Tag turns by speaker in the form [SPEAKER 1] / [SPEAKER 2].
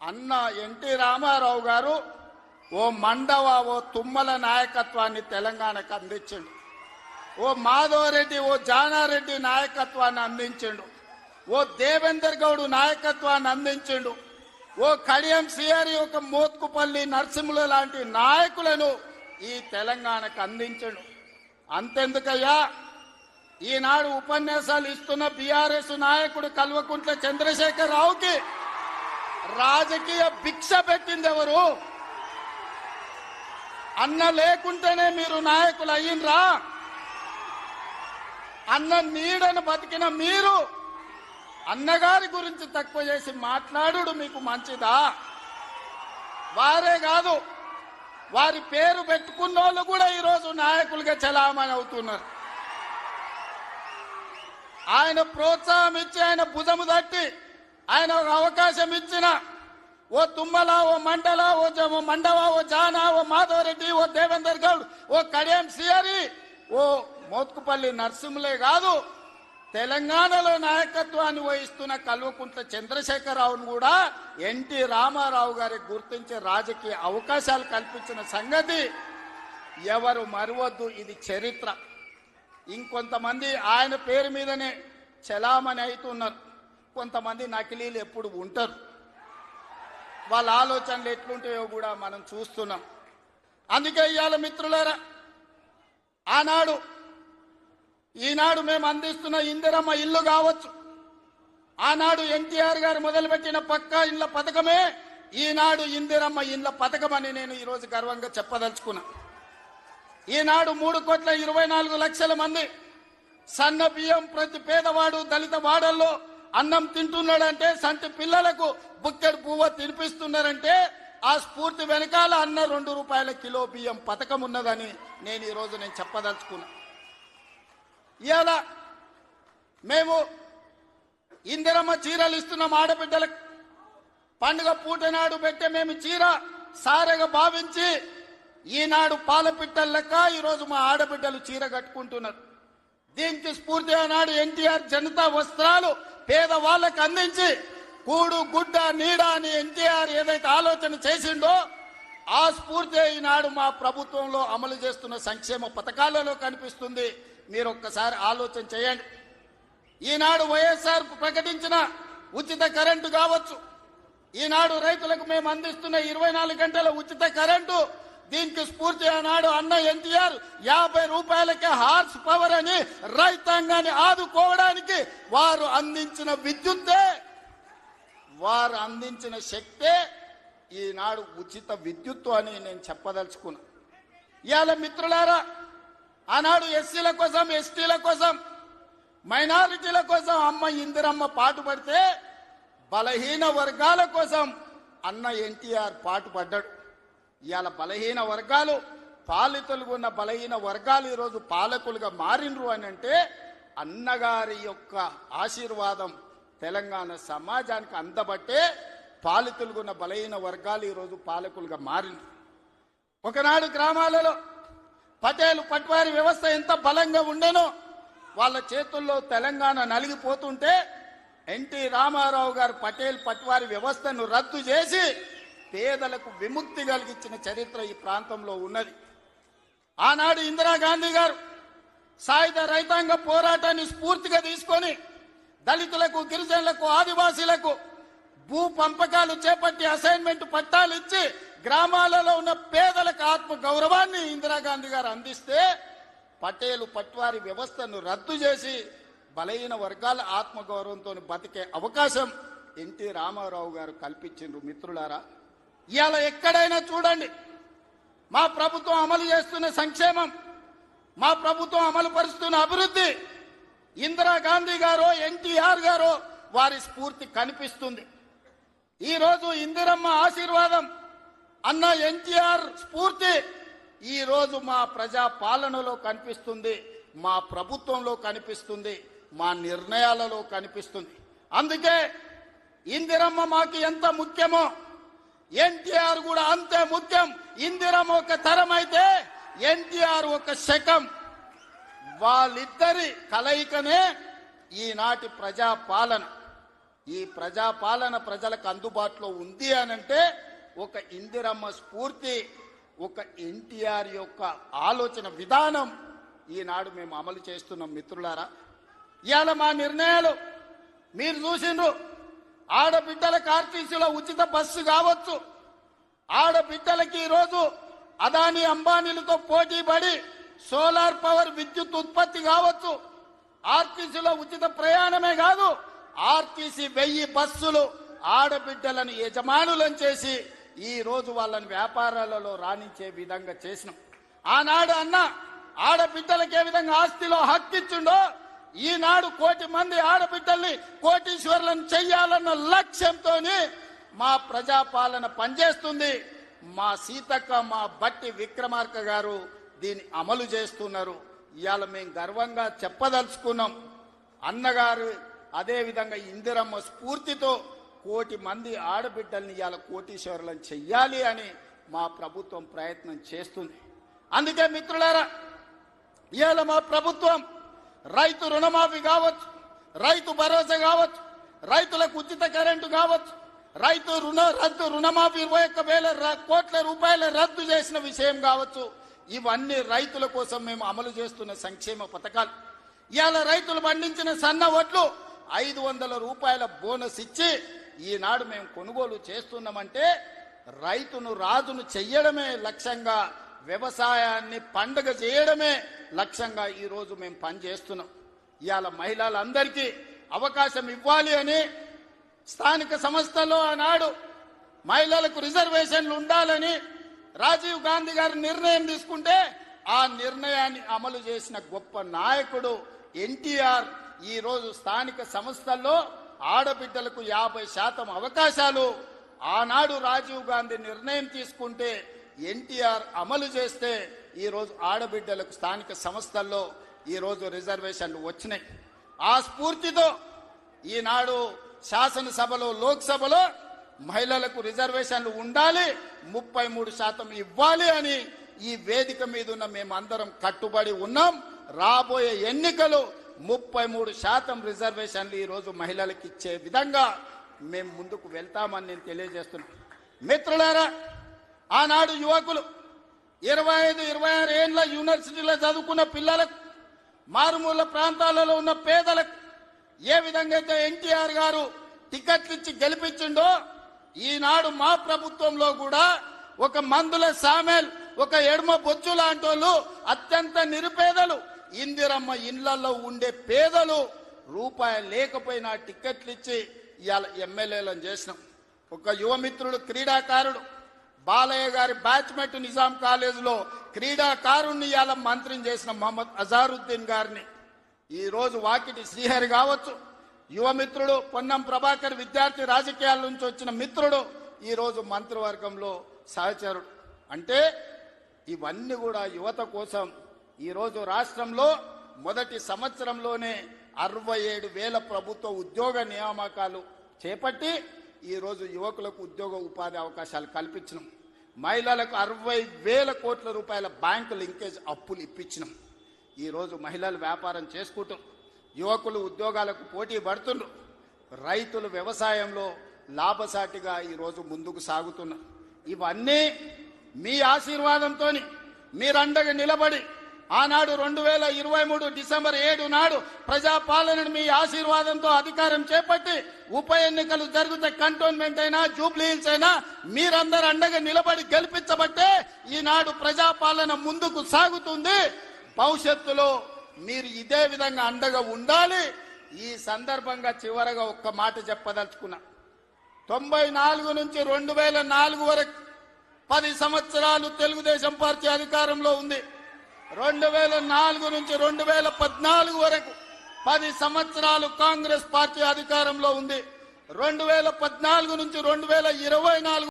[SPEAKER 1] అన్న ఎన్టీ రామారావు గారు ఓ మండవ ఓ తుమ్మల నాయకత్వాన్ని తెలంగాణకు అందించిండు. ఓ మాధవరెడ్డి ఓ జానారెడ్డి నాయకత్వాన్ని అందించిండు. ఓ దేవేందర్ గౌడ్ నాయకత్వాన్ని అందించిండు. ఓ కడియం సిఆరి ఒక మోత్కుపల్లి నరసింహుల లాంటి నాయకులను ఈ తెలంగాణకు అందించిండు. అంతెందుకయ్యా, ఈనాడు ఉపన్యాసాలు ఇస్తున్న బీఆర్ఎస్ నాయకుడు కల్వకుంట్ల చంద్రశేఖర్ రావుకి రాజకీయ భిక్ష పెట్టింది ఎవరు? అన్న లేకుంటేనే మీరు నాయకులు అయ్యిండ్రా? అన్న నీడను బతికిన మీరు అన్నగారి గురించి తక్కువ చేసి మాట్లాడు మీకు మంచిదా? వారే కాదు, వారి పేరు పెట్టుకున్న వాళ్ళు కూడా ఈరోజు నాయకులుగా చలామణి అవుతున్నారు. ఆయన ప్రోత్సాహం ఇచ్చి, ఆయన భుజము తట్టి, ఆయన ఒక అవకాశం ఇచ్చిన ఓ తుమ్మల, ఓ మండల, ఓ మండవ, ఓ జానా, ఓ మాధవరెడ్డి, ఓ దేవేందర్ గౌడ్, ఓ కడియం సిఆరి, ఓ మోత్కుపల్లి నరసింహులే కాదు, తెలంగాణలో నాయకత్వాన్ని వహిస్తున్న కల్వకుంట్ల చంద్రశేఖరరావును కూడా ఎన్టీ రామారావు గారికి గుర్తించే రాజకీయ అవకాశాలు కల్పించిన సంగతి ఎవరు మరవద్దు. ఇది చరిత్ర. ఇంకొంతమంది ఆయన పేరు మీదనే చలామణి అవుతున్నారు. కొంతమంది నకిలీలు ఎప్పుడు ఉంటారు. వాళ్ళ ఆలోచనలు ఎట్లుంటాయో కూడా మనం చూస్తున్నాం. అందుకే ఇవాళ మిత్రులారా, ఈనాడు మేము అందిస్తున్న ఇందిరమ్మ ఇల్లు కావచ్చు, ఆనాడు ఎన్టీఆర్ గారు మొదలుపెట్టిన పక్కా ఇళ్ల పథకమే ఈనాడు ఇందిరమ్మ ఇళ్ల పథకం అని నేను ఈరోజు గర్వంగా చెప్పదలుచుకున్నా. ఈనాడు 3,24,00,000 మంది సన్న బియ్యం ప్రతి పేదవాడు దళిత వాడల్లో అన్నం తింటున్నాడంటే, సంటి పిల్లలకు బుక్కెడు పువ్వు తినిపిస్తున్నారంటే ఆ స్ఫూర్తి వెనకాల అన్న 2 రూపాయల కిలో బియ్యం పథకం ఉన్నదని నేను ఈరోజు చెప్పదలుచుకున్నా. ఇవాళ మేము ఇందిరమ్మ చీరలు ఇస్తున్నాం ఆడబిడ్డలకు. పండుగ పూట నాడు పెట్టే మేము చీర సారెగా భావించి ఈనాడు పాలపిట్టల లెక్క ఈరోజు మా ఆడబిడ్డలు చీర కట్టుకుంటున్నారు. దీనికి స్ఫూర్తి ఆనాడు ఎన్టీఆర్ జనతా వస్త్రాలు పేదవాళ్ళకు అందించి కూడు గుడ్డ నీడ అని ఎన్టీఆర్ ఏదైతే ఆలోచన చేసిండో ఆ స్ఫూర్తి ఈనాడు మా ప్రభుత్వంలో అమలు చేస్తున్న సంక్షేమ పథకాలలో కనిపిస్తుంది. మీరు ఒక్కసారి ఆలోచన చేయండి. ఈనాడు వైఎస్ఆర్ ప్రకటించిన ఉచిత కరెంటు కావచ్చు, ఈనాడు రైతులకు మేము అందిస్తున్న 24 గంటల ఉచిత కరెంటు, దీనికి స్ఫూర్తి ఆనాడు అన్న ఎన్టీఆర్ 50 రూపాయలకే హార్స్ పవర్ అని రైతాంగాన్ని ఆదుకోవడానికి వారు అందించిన విద్యుత్తే, వారు అందించిన శక్తే ఈనాడు ఉచిత విద్యుత్తు అని నేను చెప్పదలుచుకున్నా. ఇవాళ మిత్రులారా, ఆనాడు ఎస్సీల కోసం, ఎస్టీల కోసం, మైనారిటీల కోసం అమ్మ ఇందిరమ్మ పాటుపడితే బలహీన వర్గాల కోసం అన్న ఎన్టీఆర్ పాటుపడ్డాడు. ఇవాళ బలహీన వర్గాలు, పాలితులుగా ఉన్న బలహీన వర్గాలు ఈరోజు పాలకులుగా మారినరు అని అంటే అన్నగారి యొక్క ఆశీర్వాదం తెలంగాణ సమాజానికి అందబట్టే పాలితులుగా ఉన్న బలహీన వర్గాలు ఈరోజు పాలకులుగా మారినరు. ఒకనాడు గ్రామాలలో పటేలు పట్వారి వ్యవస్థ ఎంత బలంగా ఉండేనో వాళ్ళ చేతుల్లో తెలంగాణ నలిగిపోతుంటే ఎన్టీ రామారావు గారు పటేల్ పట్వారి వ్యవస్థను రద్దు చేసి పేదలకు విముక్తి కలిగించిన చరిత్ర ఈ ప్రాంతంలో ఉన్నది. ఆనాడు ఇందిరాగాంధీ గారు సాయుధ రైతాంగ పోరాటాన్ని స్ఫూర్తిగా తీసుకొని దళితులకు, గిరిజనులకు, ఆదివాసీలకు భూ పంపకాలు చేపట్టి అసైన్మెంట్ పట్టాలు ఇచ్చి గ్రామాలలో ఉన్న పేదలకు ఆత్మ గౌరవాన్ని ఇందిరాగాంధీ గారు అందిస్తే పటేలు పట్వారి వ్యవస్థను రద్దు చేసి బలహీన వర్గాల ఆత్మగౌరవంతో బతికే అవకాశం ఎన్టీ రామారావు గారు కల్పించిండ్రు. మిత్రులారా, ఇవాళ ఎక్కడైనా చూడండి మా ప్రభుత్వం అమలు చేస్తున్న సంక్షేమం, మా ప్రభుత్వం అమలు పరుస్తున్న అభివృద్ధి, ఇందిరాగాంధీ గారో ఎన్టీఆర్ గారో వారి స్ఫూర్తి కనిపిస్తుంది. ఈరోజు ఇందిరమ్మ ఆశీర్వాదం, అన్న ఎన్టీఆర్ స్ఫూర్తి ఈరోజు మా ప్రజా పాలనలో కనిపిస్తుంది, మా ప్రభుత్వంలో కనిపిస్తుంది, మా నిర్ణయాలలో కనిపిస్తుంది. అందుకే ఇందిరమ్మ మాకు ఎంత ముఖ్యమో ఎన్టీఆర్ కూడా అంతే ముఖ్యం. ఇందిరమ్మ ఒక తరం అయితే ఎన్టీఆర్ ఒక శకం. వాళ్ళిద్దరి కలయికనే ఈనాటి ప్రజా పాలన. ఈ ప్రజాపాలన ప్రజలకు అందుబాటులో ఉంది అనంటే ఒక ఇందిరమ్మ స్ఫూర్తి, ఒక ఎన్టీఆర్ యొక్క ఆలోచన విధానం ఈనాడు మేము అమలు చేస్తున్నాం. మిత్రులారా, ఇవాళ మా నిర్ణయాలు మీరు చూసిండ్రు. ఆడబిడ్డలకు ఆర్టీసీలో ఉచిత బస్సు కావచ్చు, ఆడబిడ్డలకి ఈరోజు అదానీ అంబానీలతో పోటీ పడి సోలార్ పవర్ విద్యుత్ ఉత్పత్తి కావచ్చు, ఆర్టీసీలో ఉచిత ప్రయాణమే కాదు, ఆర్టీసీ 1000 బస్సులు ఆడబిడ్డలను యజమానులను చేసి ఈ రోజు వాళ్ళని వ్యాపారాలలో రాణించే విధంగా చేసినాం. ఆనాడు అన్న ఆడబిడ్డలకు ఏ విధంగా ఆస్తిలో హక్కిచ్చుండో ఈనాడు 1 కోటి మంది ఆడబిడ్డల్ని కోటీశ్వరులను చెయ్యాలన్న లక్ష్యంతో మా ప్రజాపాలన పనిచేస్తుంది. మా సీతక్క, మా బట్టి విక్రమార్క గారు దీన్ని అమలు చేస్తున్నారు. ఇవాళ మేము గర్వంగా చెప్పదలుచుకున్నాం, అన్నగారు అదే విధంగా ఇందిరమ్మ స్ఫూర్తితో 1 కోటి మంది ఆడబిడ్డల్ని ఇవాళ కోటీశ్వరులను చెయ్యాలి అని మా ప్రభుత్వం ప్రయత్నం చేస్తుంది. అందుకే మిత్రులారా, ఇవాళ మా ప్రభుత్వం రైతు రుణమాఫీ కావచ్చు, రైతు భరోసా కావచ్చు, రైతులకు ఉచిత కరెంటు కావచ్చు, రైతు రుణమాఫీ 21,000 కోట్ల రూపాయల రద్దు చేసిన విషయం కావచ్చు, ఇవన్నీ రైతుల కోసం మేము అమలు చేస్తున్న సంక్షేమ పథకాలు. ఇవాళ రైతులు పండించిన సన్న వడ్లు 500 రూపాయల బోనస్ ఇచ్చి ఈనాడు మేము కొనుగోలు చేస్తున్నామంటే రైతును రాజును చెయ్యడమే లక్ష్యంగా, వ్యవసాయాన్ని పండుగ చేయడమే లక్ష్యంగా ఈరోజు మేము పనిచేస్తున్నాం. ఇవాళ మహిళలందరికీ అవకాశం ఇవ్వాలి అని స్థానిక సంస్థల్లో ఆనాడు మహిళలకు రిజర్వేషన్లు ఉండాలని రాజీవ్ గాంధీ గారు నిర్ణయం తీసుకుంటే ఆ నిర్ణయాన్ని అమలు చేసిన గొప్ప నాయకుడు ఎన్టీఆర్. ఈ రోజు స్థానిక సంస్థల్లో ఆడబిడ్డలకు 50% అవకాశాలు ఆనాడు రాజీవ్ గాంధీ నిర్ణయం తీసుకుంటే ఎన్టీఆర్ అమలు చేస్తే ఈ రోజు ఆడబిడ్డలకు స్థానిక సంస్థల్లో ఈ రోజు రిజర్వేషన్లు వచ్చినాయి. ఆ స్ఫూర్తితో ఈనాడు శాసనసభలో, లోక్సభలో మహిళలకు రిజర్వేషన్లు ఉండాలి, 33% ఇవ్వాలి అని ఈ వేదిక మీద ఉన్న మేమందరం కట్టుబడి ఉన్నాం. రాబోయే ఎన్నికలు 33% రిజర్వేషన్లు ఈ రోజు మహిళలకు ఇచ్చే విధంగా మేము ముందుకు వెళ్తామని నేను తెలియజేస్తున్నాను. మిత్రులారా, ఆనాడు యువకులు 25-26 ఏళ్ల యూనివర్సిటీలో చదువుకున్న పిల్లలకు, మారుమూల ప్రాంతాలలో ఉన్న పేదలకు ఏ విధంగా అయితే ఎన్టీఆర్ గారు టికెట్లు ఇచ్చి గెలిపించిండో ఈనాడు మా ప్రభుత్వంలో కూడా ఒక మందుల సామెల్, ఒక ఎడమ బొచ్చు లాంటి వాళ్ళు, అత్యంత నిరుపేదలు, ఇందిరమ్మ ఇండ్లలో ఉండే పేదలు రూపాయి లేకపోయినా టికెట్లు ఇచ్చి ఇవాళ ఎమ్మెల్యేలను చేసినాం. ఒక యువమిత్రుడు, క్రీడాకారుడు బాలయ్య గారి బ్యాచ్మెట్ నిజాం కాలేజీలో క్రీడాకారుణ్ణి ఇవాళ మంత్రిని చేసిన మహమ్మద్ అజారుద్దీన్ గారిని ఈ రోజు వాకిటి శ్రీహరి కావచ్చు, యువమిత్రుడు పొన్నం ప్రభాకర్ విద్యార్థి రాజకీయాల నుంచి వచ్చిన మిత్రుడు ఈ రోజు మంత్రివర్గంలో సహచరుడు. అంటే ఇవన్నీ కూడా యువత కోసం. ఈరోజు రాష్ట్రంలో మొదటి సంవత్సరంలోనే 67,000 ప్రభుత్వ ఉద్యోగ నియామకాలు చేపట్టి ఈరోజు యువకులకు ఉద్యోగ ఉపాధి అవకాశాలు కల్పించినాం. మహిళలకు 60,000 కోట్ల రూపాయల బ్యాంకు లింకేజ్ అప్పులు ఇప్పించినాం. ఈరోజు మహిళలు వ్యాపారం చేసుకుంటూ, యువకులు ఉద్యోగాలకు పోటీ పడుతుండ్రు, రైతులు వ్యవసాయంలో లాభసాటిగా ఈరోజు ముందుకు సాగుతున్నారు. ఇవన్నీ మీ ఆశీర్వాదంతో మీరండగా నిలబడి ఆనాడు 2023 డిసెంబర్ 7 నాడు ప్రజాపాలనను మీ ఆశీర్వాదంతో అధికారం చేపట్టి ఉప ఎన్నికలు జరిగితే కంటోన్మెంట్ అయినా, జూబ్లీ హిల్స్ అయినా మీరందరూ అండగా నిలబడి గెలిపించబట్టే ఈనాడు ప్రజాపాలన ముందుకు సాగుతుంది. భవిష్యత్తులో మీరు ఇదే విధంగా అండగా ఉండాలి. ఈ సందర్భంగా చివరగా ఒక్క మాట చెప్పదలుచుకున్నా. 94 నుంచి 2004 వరకు 10 సంవత్సరాలు తెలుగుదేశం పార్టీ అధికారంలో ఉంది. 2004 నుంచి 2014 వరకు 10 సంవత్సరాలు కాంగ్రెస్ పార్టీ అధికారంలో ఉంది. 2014 నుంచి 2024